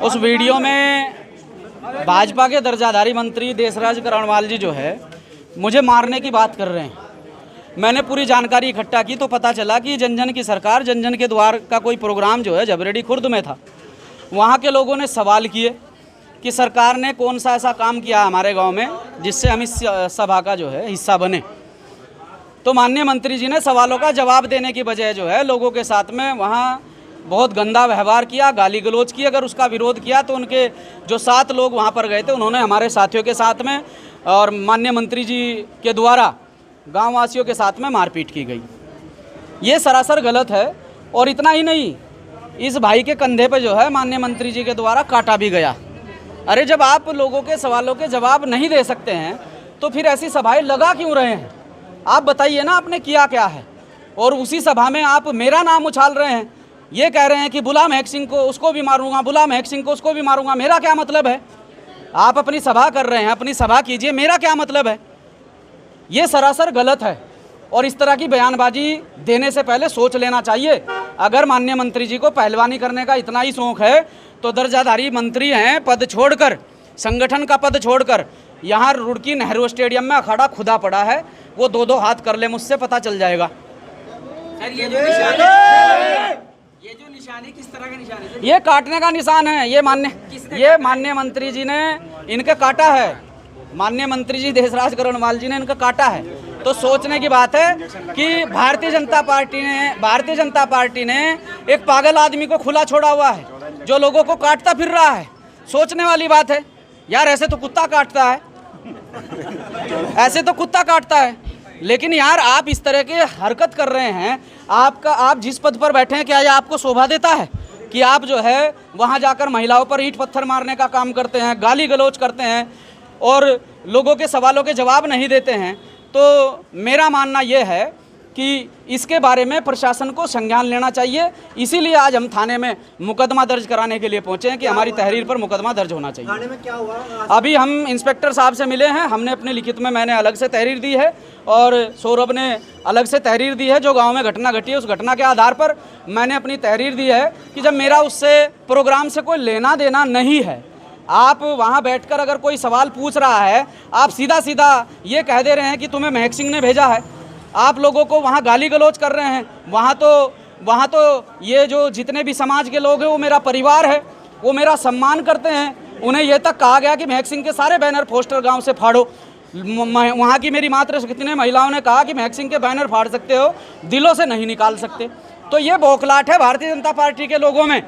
उस वीडियो में भाजपा के दर्जाधारी मंत्री देशराज करणवाल जी जो है मुझे मारने की बात कर रहे हैं। मैंने पूरी जानकारी इकट्ठा की तो पता चला कि जन जन की सरकार जन जन के द्वार का कोई प्रोग्राम जो है झबरेड़ी खुर्द में था। वहाँ के लोगों ने सवाल किए कि सरकार ने कौन सा ऐसा काम किया हमारे गांव में जिससे हम इस सभा का जो है हिस्सा बने। तो माननीय मंत्री जी ने सवालों का जवाब देने की बजाय जो है लोगों के साथ में वहाँ बहुत गंदा व्यवहार किया, गाली गलौज की। अगर उसका विरोध किया तो उनके जो 7 लोग वहाँ पर गए थे उन्होंने हमारे साथियों के साथ में और माननीय मंत्री जी के द्वारा गाँव वासियों के साथ में मारपीट की गई। ये सरासर गलत है। और इतना ही नहीं, इस भाई के कंधे पे जो है माननीय मंत्री जी के द्वारा काटा भी गया। अरे जब आप लोगों के सवालों के जवाब नहीं दे सकते हैं तो फिर ऐसी सभाएं लगा क्यों रहे हैं? आप बताइए ना, आपने किया क्या है? और उसी सभा में आप मेरा नाम उछाल रहे हैं, ये कह रहे हैं कि बुला महक सिंह को उसको भी मारूंगा, बुला महक सिंह को उसको भी मारूंगा। मेरा क्या मतलब है? आप अपनी सभा कर रहे हैं, अपनी सभा कीजिए, मेरा क्या मतलब है? ये सरासर गलत है और इस तरह की बयानबाजी देने से पहले सोच लेना चाहिए। अगर माननीय मंत्री जी को पहलवानी करने का इतना ही शौक है तो दर्जाधारी मंत्री हैं, पद छोड़कर, संगठन का पद छोड़कर यहाँ रुड़की नेहरू स्टेडियम में अखाड़ा खुदा पड़ा है, वो 2-2 हाथ कर ले, मुझसे पता चल जाएगा। सर ये जो निशानी किस तरह का निशान है? ये काटने का निशान है। ये माननीय मंत्री जी ने इनके काटा है। माननीय मंत्री जी देशराज करणवाल जी ने इनका काटा है। तो सोचने की बात है कि भारतीय जनता पार्टी ने एक पागल आदमी को खुला छोड़ा हुआ है जो लोगों को काटता फिर रहा है। सोचने वाली बात है यार, ऐसे तो कुत्ता काटता है, ऐसे तो कुत्ता काटता है, लेकिन यार आप इस तरह की हरकत कर रहे हैं। आप जिस पद पर बैठे हैं, क्या ये आपको शोभा देता है कि आप जो है वहाँ जाकर महिलाओं पर ईंट पत्थर मारने का काम करते हैं, गाली गलौज करते हैं और लोगों के सवालों के जवाब नहीं देते हैं? तो मेरा मानना ये है कि इसके बारे में प्रशासन को संज्ञान लेना चाहिए। इसीलिए आज हम थाने में मुकदमा दर्ज कराने के लिए पहुंचे हैं कि हमारी तहरीर पर मुकदमा दर्ज होना चाहिए। थाने में क्या हुआ? अभी हम इंस्पेक्टर साहब से मिले हैं, हमने अपने लिखित में मैंने अलग से तहरीर दी है और सौरभ ने अलग से तहरीर दी है। जो गाँव में घटना घटी है उस घटना के आधार पर मैंने अपनी तहरीर दी है कि जब मेरा उससे प्रोग्राम से कोई लेना देना नहीं है, आप वहाँ बैठकर अगर कोई सवाल पूछ रहा है, आप सीधा सीधा ये कह दे रहे हैं कि तुम्हें महक सिंह ने भेजा है, आप लोगों को वहाँ गाली गलौज कर रहे हैं। वहाँ तो ये जो जितने भी समाज के लोग हैं वो मेरा परिवार है, वो मेरा सम्मान करते हैं। उन्हें यह तक कहा गया कि महक सिंह के सारे बैनर पोस्टर गांव से फाड़ो। वहाँ की मेरी मातृशक्ति ने महिलाओं ने कहा कि महक सिंह के बैनर फाड़ सकते हो, दिलों से नहीं निकाल सकते। तो ये बौखलाहट है भारतीय जनता पार्टी के लोगों में।